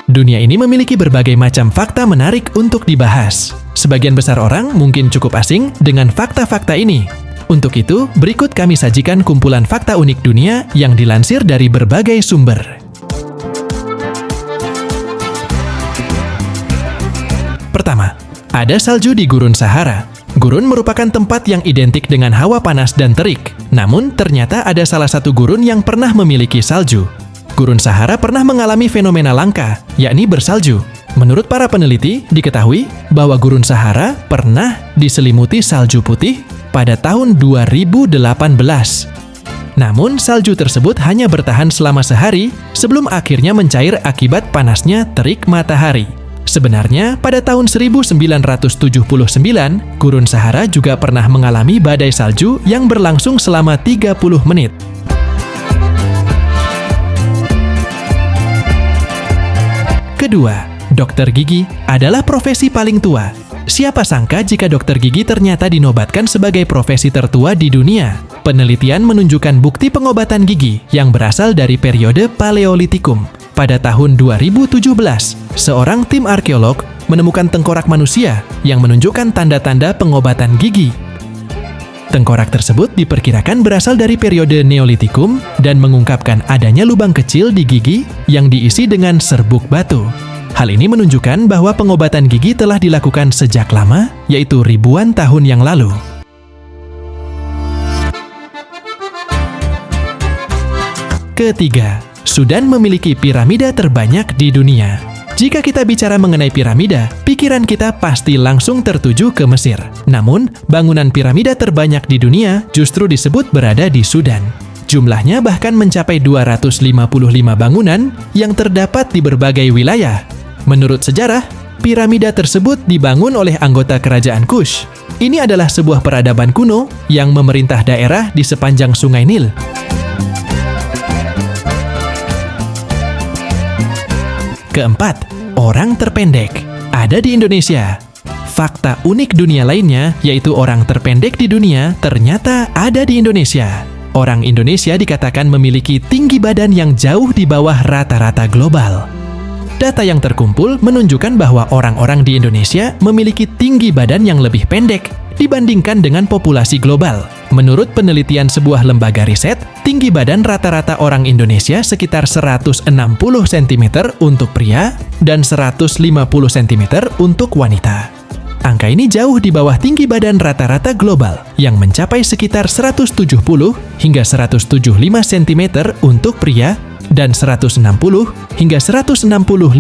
Dunia ini memiliki berbagai macam fakta menarik untuk dibahas. Sebagian besar orang mungkin cukup asing dengan fakta-fakta ini. Untuk itu, berikut kami sajikan kumpulan fakta unik dunia yang dilansir dari berbagai sumber. Pertama, ada salju di Gurun Sahara. Gurun merupakan tempat yang identik dengan hawa panas dan terik. Namun, ternyata ada salah satu gurun yang pernah memiliki salju. Gurun Sahara pernah mengalami fenomena langka, yakni bersalju. Menurut para peneliti, diketahui bahwa Gurun Sahara pernah diselimuti salju putih pada tahun 2018. Namun, salju tersebut hanya bertahan selama sehari sebelum akhirnya mencair akibat panasnya terik matahari. Sebenarnya, pada tahun 1979, Gurun Sahara juga pernah mengalami badai salju yang berlangsung selama 30 menit. Kedua, dokter gigi adalah profesi paling tua. Siapa sangka jika dokter gigi ternyata dinobatkan sebagai profesi tertua di dunia. Penelitian menunjukkan bukti pengobatan gigi yang berasal dari periode Paleolitikum. Pada tahun 2017, seorang tim arkeolog menemukan tengkorak manusia yang menunjukkan tanda-tanda pengobatan gigi. Tengkorak tersebut diperkirakan berasal dari periode Neolitikum dan mengungkapkan adanya lubang kecil di gigi yang diisi dengan serbuk batu. Hal ini menunjukkan bahwa pengobatan gigi telah dilakukan sejak lama, yaitu ribuan tahun yang lalu. Ketiga, Sudan memiliki piramida terbanyak di dunia. Jika kita bicara mengenai piramida, pikiran kita pasti langsung tertuju ke Mesir. Namun, bangunan piramida terbanyak di dunia justru disebut berada di Sudan. Jumlahnya bahkan mencapai 255 bangunan yang terdapat di berbagai wilayah. Menurut sejarah, piramida tersebut dibangun oleh anggota kerajaan Kush. Ini adalah sebuah peradaban kuno yang memerintah daerah di sepanjang Sungai Nil. Keempat, orang terpendek ada di Indonesia. Fakta unik dunia lainnya, yaitu orang terpendek di dunia, ternyata ada di Indonesia. Orang Indonesia dikatakan memiliki tinggi badan yang jauh di bawah rata-rata global. Data yang terkumpul menunjukkan bahwa orang-orang di Indonesia memiliki tinggi badan yang lebih pendek dibandingkan dengan populasi global. Menurut penelitian sebuah lembaga riset, tinggi badan rata-rata orang Indonesia sekitar 160 cm untuk pria dan 150 cm untuk wanita. Angka ini jauh di bawah tinggi badan rata-rata global yang mencapai sekitar 170 hingga 175 cm untuk pria dan 160 hingga 165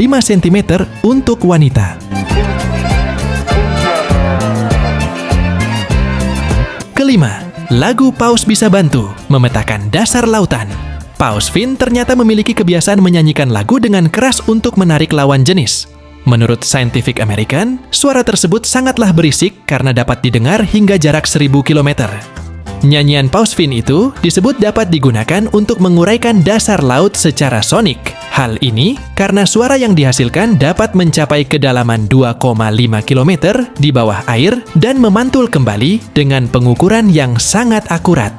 cm untuk wanita. Kelima, lagu Paus Bisa Bantu memetakan dasar lautan. Paus Finn ternyata memiliki kebiasaan menyanyikan lagu dengan keras untuk menarik lawan jenis. Menurut Scientific American, suara tersebut sangatlah berisik karena dapat didengar hingga jarak 1000 km. Nyanyian Paus Finn itu disebut dapat digunakan untuk menguraikan dasar laut secara sonik. Hal ini karena suara yang dihasilkan dapat mencapai kedalaman 2,5 km di bawah air dan memantul kembali dengan pengukuran yang sangat akurat.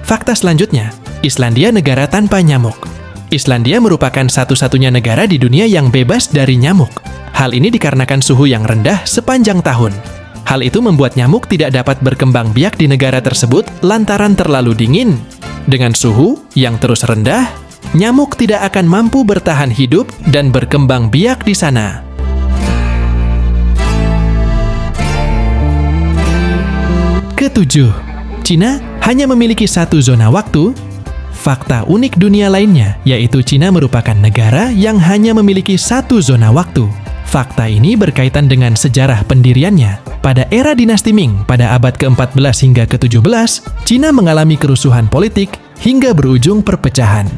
Fakta selanjutnya, Islandia negara tanpa nyamuk. Islandia merupakan satu-satunya negara di dunia yang bebas dari nyamuk. Hal ini dikarenakan suhu yang rendah sepanjang tahun. Hal itu membuat nyamuk tidak dapat berkembang biak di negara tersebut lantaran terlalu dingin. Dengan suhu yang terus rendah, nyamuk tidak akan mampu bertahan hidup dan berkembang biak di sana. Ketujuh, Cina hanya memiliki satu zona waktu. Fakta unik dunia lainnya, yaitu Cina merupakan negara yang hanya memiliki satu zona waktu. Fakta ini berkaitan dengan sejarah pendiriannya. Pada era dinasti Ming pada abad ke-14 hingga ke-17, Cina mengalami kerusuhan politik hingga berujung perpecahan.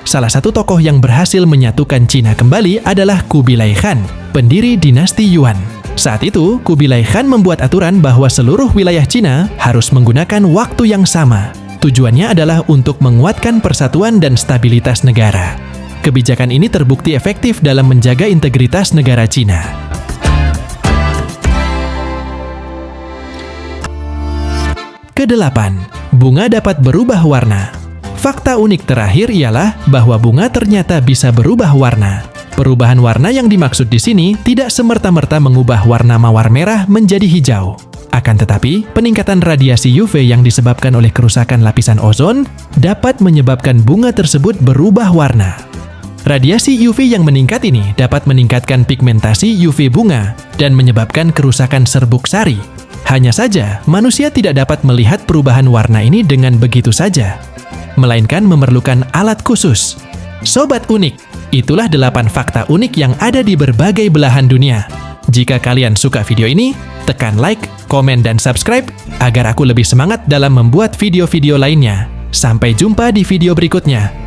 Salah satu tokoh yang berhasil menyatukan Cina kembali adalah Kubilai Khan, pendiri dinasti Yuan. Saat itu, Kubilai Khan membuat aturan bahwa seluruh wilayah Cina harus menggunakan waktu yang sama. Tujuannya adalah untuk menguatkan persatuan dan stabilitas negara. Kebijakan ini terbukti efektif dalam menjaga integritas negara Cina. Kedelapan, bunga dapat berubah warna. Fakta unik terakhir ialah bahwa bunga ternyata bisa berubah warna. Perubahan warna yang dimaksud di sini tidak semerta-merta mengubah warna mawar merah menjadi hijau. Akan tetapi, peningkatan radiasi UV yang disebabkan oleh kerusakan lapisan ozon dapat menyebabkan bunga tersebut berubah warna. Radiasi UV yang meningkat ini dapat meningkatkan pigmentasi UV bunga dan menyebabkan kerusakan serbuk sari. Hanya saja, manusia tidak dapat melihat perubahan warna ini dengan begitu saja, melainkan memerlukan alat khusus. Sobat Unik, itulah 8 fakta unik yang ada di berbagai belahan dunia. Jika kalian suka video ini, tekan like, komen, dan subscribe agar aku lebih semangat dalam membuat video-video lainnya. Sampai jumpa di video berikutnya.